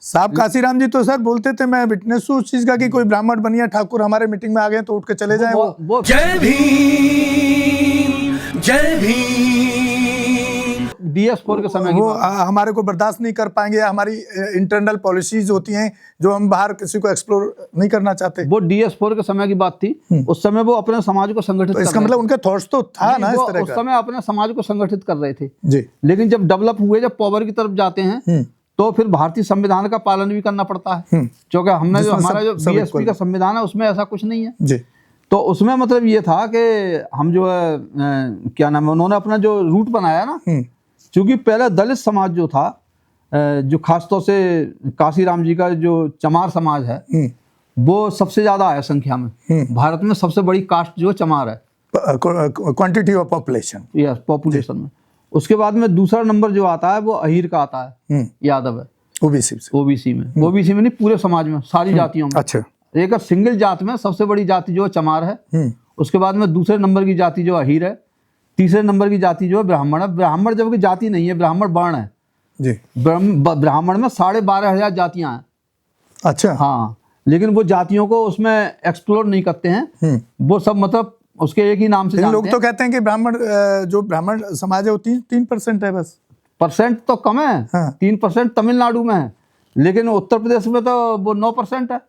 साहब काशीराम जी तो सर बोलते थे, मैं विटनेस हूँ उस चीज का कि कोई ब्राह्मण बनिया ठाकुर हमारे मीटिंग में आ गए तो उठ के चले जाए। वो जय भीम, जय भीम। DS4 के समय की वो बात है। हमारे को बर्दाश्त नहीं कर पाएंगे, हमारी इंटरनल पॉलिसीज होती हैं जो हम बाहर किसी को एक्सप्लोर नहीं करना चाहते। वो DS4 के समय की बात थी। उस समय वो अपने समाज को संगठित तो कर इसका रहे मतलब थे। उनके थॉट्स तो था ना इस वो तरह उस का। समय अपने समाज को संगठित कर रहे थे जी। लेकिन जब डेवलप हुए, जब पावर की तरफ जाते हैं तो फिर भारतीय संविधान का पालन भी करना पड़ता है, क्योंकि हमने जो जिसमें हमारा जो सब BSP equal का संविधान है उसमें ऐसा कुछ नहीं है। जी। तो उसमें मतलब ये था कि हम जो है क्या नाम है, उन्होंने अपना जो रूट बनाया ना, क्योंकि पहले दलित समाज जो था, जो खासतौर से काशीराम जी का जो चमार समाज है वो सबसे ज्यादा है संख्या में। भारत में सबसे बड़ी कास्ट जो चमार है, quantity of population, yes, population में। उसके बाद में दूसरा नंबर जो आता है वो अहीर का आता है, यादव है। ओबीसी से, ओबीसी में नहीं, पूरे समाज में, सारी जातियों में। अच्छा। एक सिंगल जात में सबसे बड़ी जाति जो है चमार है। उसके बाद में दूसरे नंबर की जाति जो अहीर है। तीसरे नंबर की जाति जो है ब्राह्मण है। ब्राह्मण जबकि जाति नहीं है, ब्राह्मण वर्ण है जी। ब्राह्मण में 12,500 जातियां हैं। अच्छा। हाँ, लेकिन वो जातियों को उसमें एक्सप्लोर नहीं करते हैं। वो सब मतलब उसके एक ही नाम से जानते लोग तो कहते हैं कि ब्राह्मण, जो ब्राह्मण समाज है वो 3% है बस। परसेंट तो कम है। हाँ। 3% तमिलनाडु में है, लेकिन उत्तर प्रदेश में तो वो 9% है।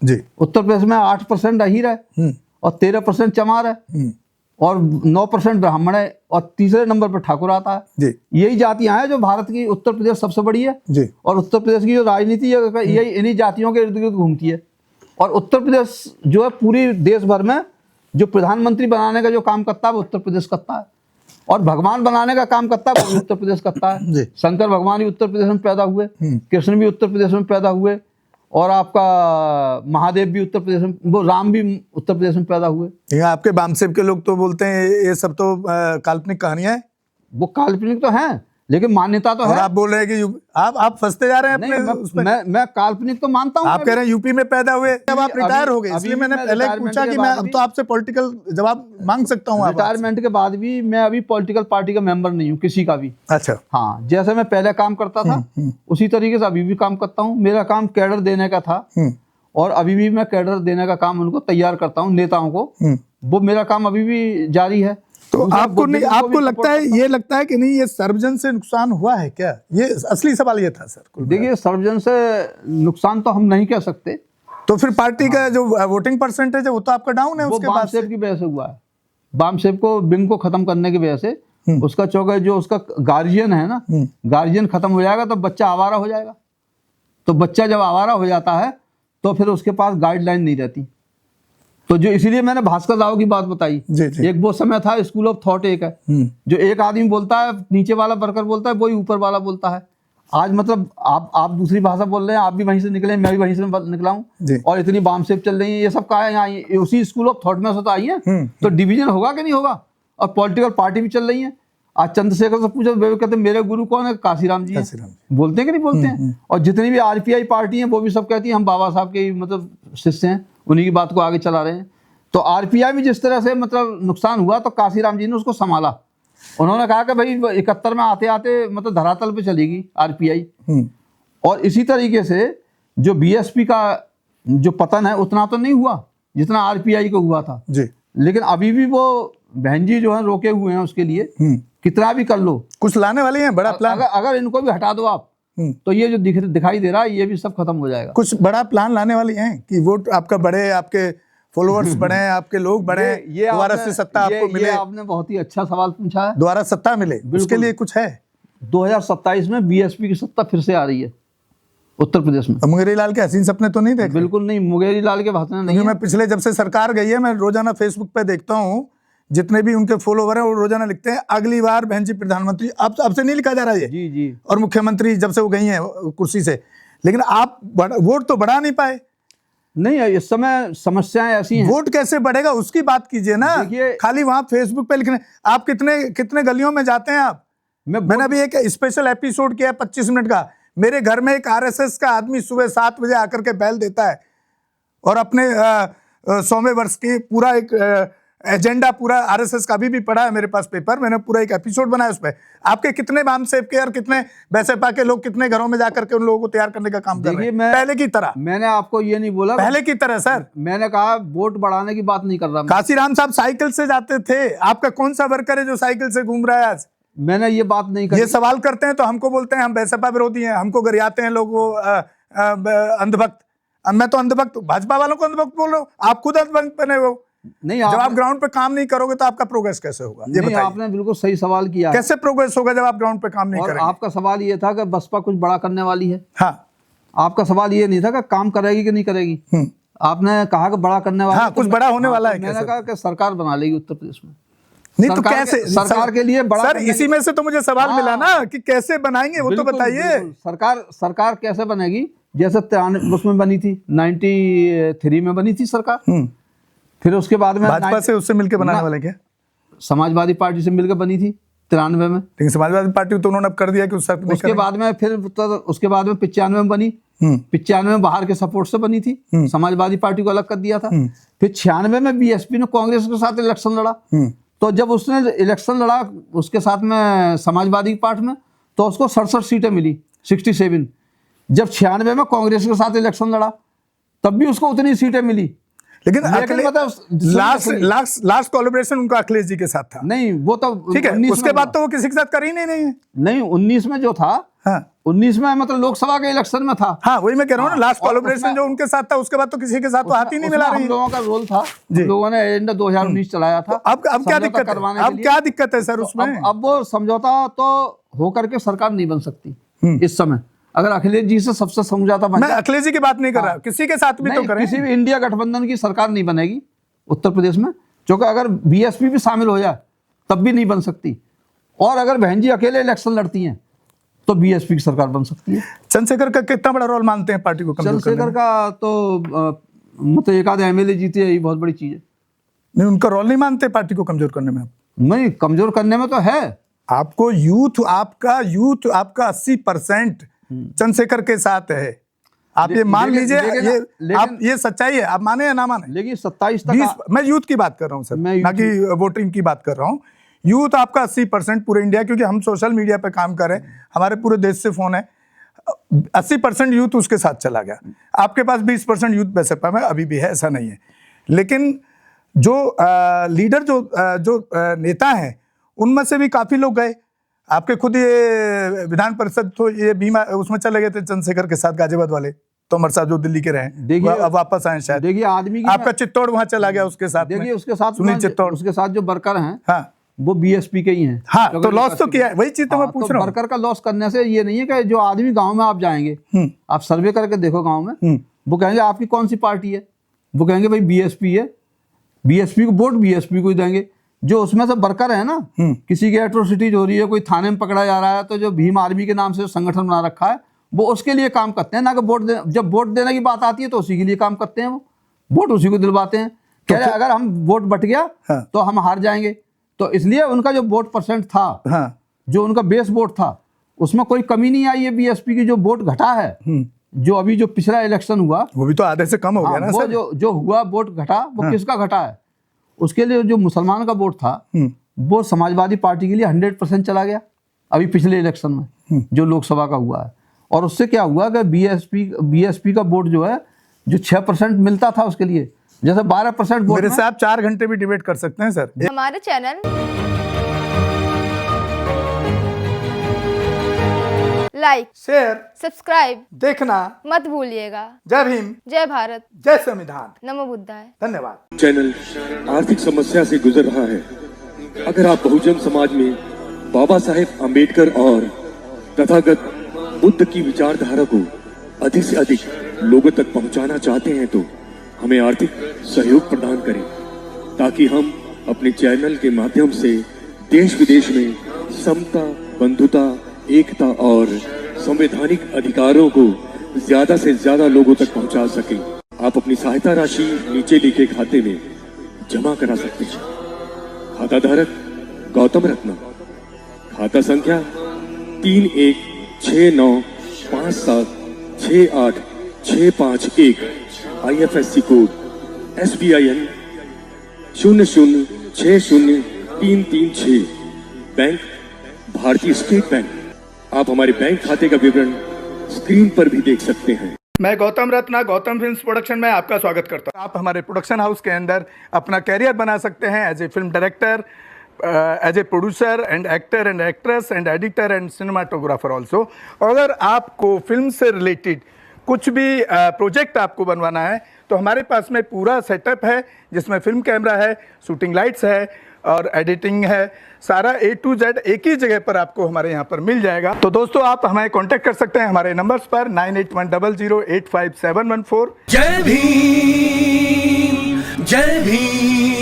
जी। उत्तर प्रदेश में 8% अहीर है और 13% चमार है और 9% ब्राह्मण है और तीसरे नंबर पर ठाकुर आता है। जी। यही जातियां हैं जो भारत की, उत्तर प्रदेश सबसे बड़ी है जी। और उत्तर प्रदेश की जो राजनीति है यही इन्हीं जातियों के इर्द गिर्द घूमती है। और उत्तर प्रदेश जो है पूरी देश भर में जो प्रधानमंत्री बनाने का जो काम करता है वो उत्तर प्रदेश करता है, और भगवान बनाने का काम करता है वो भी उत्तर प्रदेश करता है। शंकर भगवान भी उत्तर प्रदेश में पैदा हुए, कृष्ण भी उत्तर प्रदेश में पैदा हुए, और आपका महादेव भी उत्तर प्रदेश में, वो राम भी उत्तर प्रदेश में पैदा हुए। ये आपके बामसेब के लोग तो बोलते हैं ये सब तो काल्पनिक कहानियां हैं। वो काल्पनिक तो हैं लेकिन मान्यता तो और है। आप बोल रहे हैं कि आप फंसते जा रहे हैं नहीं, अपने उसमें। मैं काल्पनिक तो मानता हूँ। आप कह रहे हैं यूपी में पैदा हुए, जब आप रिटायर हो गए, इसलिए मैंने पहले पूछा कि मैं अब तो आपसे पॉलिटिकल जवाब मांग सकता हूँ। रिटायरमेंट के बाद भी मैं अभी पॉलिटिकल पार्टी का मेंबर नहीं हूँ किसी का भी। अच्छा। हाँ, जैसे मैं पहले काम करता था उसी तरीके से अभी भी काम करता हूँ। मेरा काम कैडर देने का था और अभी भी मैं कैडर देने का काम उनको तैयार करता हूँ, नेताओं को। वो मेरा काम अभी भी जारी है। तो आपको नहीं, आपको लगता है, ये लगता है कि नहीं ये सर्वजन से नुकसान हुआ है क्या? ये असली सवाल ये था सर। देखिए, सर्वजन से नुकसान तो हम नहीं कह सकते। तो फिर पार्टी का जो वोटिंग परसेंटेज है वो तो आपका डाउन है उसके बाद से। बामसेब की वजह से हुआ है। बामसेब को बिंग को खत्म करने की वजह से उसका चौका जो उसका गार्जियन है ना, गार्जियन खत्म हो जाएगा तो बच्चा आवारा हो जाएगा। तो बच्चा जब आवारा हो जाता है तो फिर उसके पास गाइडलाइन नहीं रहती। तो जो इसीलिए मैंने भास्कर राव की बात बताई। जी। एक वो समय था, स्कूल ऑफ थॉट एक है, जो एक आदमी बोलता है, नीचे वाला वर्कर बोलता है, वही ऊपर वाला बोलता है। आज मतलब आप दूसरी भाषा बोल रहे हैं, आप भी वहीं से निकले, मैं भी वहीं से निकला हूँ, और इतनी बामसेब चल रही है। ये सब कहा है यहाँ, उसी स्कूल ऑफ थॉट में से तो आई है। तो डिवीजन होगा कि नहीं होगा? और पॉलिटिकल पार्टी भी चल रही है। आज चंद्रशेखर से पूछो, वे कहते हैं मेरे गुरु कौन है? काशीराम जी हैं। बोलते हैं कि नहीं बोलते हैं? और जितनी भी RPI पार्टी है वो भी सब कहती है हम बाबा साहब के मतलब शिष्य हैं, उन्हीं की बात को आगे चला रहे हैं। तो RPI में जिस तरह से मतलब नुकसान हुआ तो काशीराम जी ने उसको संभाला। उन्होंने कहा कि भाई 71 में आते आते मतलब धरातल पे चलेगी RPI। और इसी तरीके से जो BSP का जो पतन है उतना तो नहीं हुआ जितना RPI को हुआ था जी। लेकिन अभी भी वो बहन जी जो है रोके हुए हैं उसके लिए। कितना भी कर लो, कुछ लाने वाले हैं बड़ा प्लान। अगर इनको भी हटा दो आप तो ये जो दिखाई दे रहा है ये भी सब खत्म हो जाएगा। कुछ बड़ा प्लान लाने वाली हैं कि वोट आपका बढ़े, आपके फॉलोअर्स बढ़े, आपके लोग बढ़े, दोबारा से सत्ता आपको मिले। ये आपने बहुत ही अच्छा सवाल पूछा है। दोबारा सत्ता मिले, उसके लिए कुछ है? 2027 में BSP की सत्ता फिर से आ रही है उत्तर प्रदेश में। मुंगेरी लाल के हसीन सपने तो नहीं देखे? बिल्कुल नहीं, मुंगेरी लाल के भाषण नहीं है। मैं पिछले जब से सरकार गई है, मैं रोजाना फेसबुक पे देखता हूँ, जितने भी उनके फॉलोवर हैं वो रोजाना लिखते हैं अगली बार बहन जी प्रधानमंत्री। अब से नहीं लिखा जा रहा है जी जी। और मुख्यमंत्री जब से वो गई हैं कुर्सी से, लेकिन आप वोट तो बढ़ा नहीं पाए। नहीं, इस समय समस्याएं ऐसी हैं। वोट कैसे बढ़ेगा उसकी बात कीजिए ना, खाली वहां फेसबुक पे लिखने। आप कितने गलियों में जाते हैं आप? मैंने अभी एक स्पेशल एपिसोड किया 25 मिनट का। मेरे घर में एक RSS का आदमी सुबह 7 बजे आकर के बैल देता है और अपने 100वें वर्ष की पूरा एक एजेंडा पूरा आरएसएस का भी पढ़ा है मेरे पास पेपर, मैंने पूरा एक एपिसोड बनाया उस पर। आपके कितने बाम सेव के और कितने बैसपा के लोग कितने घरों में जाकर के उन लोगों को तैयार करने का काम कर रहे हैं पहले की तरह। मैंने आपको ये नहीं बोला पहले की तरह सर, मैंने कहा वोट बढ़ाने की बात नहीं कर रहा। काशीराम साहब साइकिल से जाते थे, आपका कौन सा वर्कर है जो साइकिल से घूम रहा है आज? मैंने ये बात नहीं कही। ये सवाल करते हैं तो हमको बोलते हैं हम बैसपा विरोधी हैं, हमको गरियाते हैं लोग वो अंधभक्त। मैं तो अंधभक्त, भाजपा वालों को अंधभक्त बोल रहा हूँ, आप खुद अंधभक्त बने हो। नहीं, जब आप ग्राउंड पे काम नहीं करोगे तो आपका प्रोग्रेस कैसे होगा? ये बताइए। आपने बिल्कुल सही सवाल किया। कैसे प्रोग्रेस होगा जब आप ग्राउंड पे काम नहीं करेंगे? आपका सवाल ये था कि बसपा कुछ बड़ा करने वाली है। हाँ, आपका सवाल ये नहीं था कि काम करेगी कि नहीं करेगी। आपने कहा कि बड़ा करने वाला। हाँ, कुछ बड़ा होने वाला है। मैंने कहा कि सरकार बना लेगी उत्तर प्रदेश में। नहीं तो कैसे? सरकार के लिए बड़ा सर, इसी में से तो मुझे सवाल मिला ना कि कैसे बनाएंगे, वो तो बताइए। सरकार कैसे बनेगी? जैसे 93 उसमें बनी थी, 93 में बनी थी सरकार। फिर उसके बाद में भाजपा से उससे मिलकर बनाने वाले क्या? समाजवादी पार्टी से मिलकर बनी थी 93 में। लेकिन समाजवादी पार्टी तो उन्होंने अब कर दिया कि उसके बाद में फिर उसके बाद में 95 में बनी। 95 में बाहर के सपोर्ट से बनी थी, समाजवादी पार्टी को अलग कर दिया था। फिर 96 में बीएसपी ने कांग्रेस के साथ इलेक्शन लड़ा। तो जब उसने इलेक्शन लड़ा उसके साथ में समाजवादी पार्टी में, तो उसको 67 सीटें मिली, 67। जब 96 में कांग्रेस के साथ इलेक्शन लड़ा तब भी उसको उतनी सीटें मिली। लेकिन लास्ट कोलैबोरेशन उनका अखिलेश जी के साथ था। नहीं, वो तो ठीक है, उसके बाद तो वो किसी के साथ कर ही नहीं है। नहीं, 19 में जो था, हाँ, 19 में मतलब लोकसभा के इलेक्शन में था। हाँ, वही मैं कह रहा हूँ ना, लास्ट कोलैबोरेशन जो उनके साथ था उसके बाद तो किसी के साथ तो हाथ ही नहीं मिला रही। हम लोगों का रोल था, हम लोगों ने एजेंडा 2019 चलाया था। अब क्या दिक्कत है? अब क्या दिक्कत है सर उसमें? अब वो समझौता तो होकर के सरकार नहीं बन सकती इस समय। अगर अखिलेश जी से सबसे समझौता बन, मैं अखिलेश जी की बात नहीं कर रहा, किसी के साथ भी तो करें। किसी भी इंडिया गठबंधन की सरकार नहीं बनेगी उत्तर प्रदेश में, क्योंकि अगर बीएसपी भी शामिल हो जाए तब भी नहीं बन सकती। और अगर बहन जी अकेले इलेक्शन लड़ती हैं तो बीएसपी की सरकार बन सकती है। चंद्रशेखर का कितना बड़ा रोल मानते हैं पार्टी को कमजोर करने में? चंद्रशेखर का तो मतलब एक आध एमएलए जीते, यही बहुत बड़ी चीज है। नहीं, उनका रोल नहीं मानते पार्टी को कमजोर करने में? नहीं, कमजोर करने में तो है। आपको यूथ आपका 80% चंद्रशेखर के साथ है। आप ये मान लीजिए, ये सच्चाई है, आप माने या ना माने। लेकिन 27 तक मैं यूथ की बात कर रहा हूँ सर, ना कि वोटिंग की बात कर रहा हूँ। यूथ आपका 80% पूरे इंडिया, क्योंकि हम सोशल मीडिया पे काम कर रहे हैं, हमारे पूरे देश से फोन है, 80% यूथ उसके साथ चला गया। आपके पास 20% यूथ बैसपा में अभी भी है, ऐसा नहीं है। लेकिन जो लीडर जो नेता हैं उनमें से भी काफी लोग गए। आपके खुद ये विधान परिषद तो ये भीमा उसमें चले गए थे चंद्रशेखर के साथ, गाजियाबाद वाले तोमर साहब जो दिल्ली के रहे, देखिए अब वापस आए शायद। देखिए आदमी आपका चित्तौड़ वहां चला गया उसके साथ। देखिए उसके साथ सुनील चित्तौड़, उसके साथ जो वर्कर हैं, हाँ, वो बीएसपी के ही हैं। हाँ, तो लॉस तो किया है, वही चीज तो मैं पूछ रहा हूँ। वर्कर का लॉस करने से ये नहीं है कि जो आदमी गाँव में आप जाएंगे, आप सर्वे करके देखो गाँव में, वो कहेंगे आपकी कौन सी पार्टी है, वो कहेंगे भाई बीएसपी है, बीएसपी को वोट बीएसपी को ही देंगे। जो उसमें से वर्कर है ना, किसी की एट्रोसिटीज हो रही है, कोई थाने में पकड़ा जा रहा है, तो जो भीम आर्मी के नाम से संगठन बना रखा है वो उसके लिए काम करते हैं, ना कि वोट जब वोट देने की बात आती है तो उसी के लिए काम करते हैं। वो वोट उसी को दिलवाते हैं। कह रहे अगर हम वोट बट गया तो हम हार जाएंगे, तो इसलिए उनका जो वोट परसेंट था, जो उनका बेस वोट था, उसमें कोई कमी नहीं आई है। बीएसपी की जो वोट घटा है, जो अभी जो पिछला इलेक्शन हुआ, वो भी तो आधे से कम हो गया ना। वो जो हुआ वोट घटा, वो किसका घटा है? उसके लिए जो मुसलमान का वोट था वो समाजवादी पार्टी के लिए 100% चला गया अभी पिछले इलेक्शन में जो लोकसभा का हुआ है। और उससे क्या हुआ कि बीएसपी का वोट जो है, जो 6% मिलता था उसके लिए, जैसे 12% वोट। मेरे से आप 4 घंटे भी डिबेट कर सकते हैं सर। हमारे चैनल लाइक, शेयर, सब्सक्राइब देखना मत भूलिएगा। जय भीम, जय भारत, जय संविधान, नमो बुद्धाय। धन्यवाद। चैनल आर्थिक समस्या से गुजर रहा है। अगर आप बहुजन समाज में बाबा साहेब आम्बेडकर और तथागत बुद्ध की विचारधारा को अधिक से अधिक लोगों तक पहुंचाना चाहते हैं तो हमें आर्थिक सहयोग प्रदान करें, ताकि हम अपने चैनल के माध्यम से देश विदेश में समता, बंधुता, एकता और संवैधानिक अधिकारों को ज्यादा से ज्यादा लोगों तक पहुंचा सकें। आप अपनी सहायता राशि नीचे लिखे खाते में जमा करा सकते हैं। खाता धारक गौतम रत्ना, खाता संख्या 316957686551, IFSC कोड SBIN 00606336। बैंक भारतीय स्टेट बैंक। आप हमारे बैंक खाते का विवरण स्क्रीन पर भी देख सकते हैं। मैं गौतम रत्ना गौतम फिल्म्स प्रोडक्शन में आपका स्वागत करता हूं। आप हमारे प्रोडक्शन हाउस के अंदर अपना कैरियर बना सकते हैं as a film director, as a producer and actor and actress and editor and cinematographer also. अगर आपको फिल्म से रिलेटेड कुछ भी प्रोजेक्ट आपको बनवाना है तो हमारे पास में पूरा सेटअप है, जिसमें फिल्म कैमरा है, शूटिंग लाइट्स है और एडिटिंग है। सारा A to Z एक ही जगह पर आपको हमारे यहाँ पर मिल जाएगा। तो दोस्तों आप हमें कांटेक्ट कर सकते हैं हमारे नंबर्स पर 9810085714। जय भीम, जय भीम।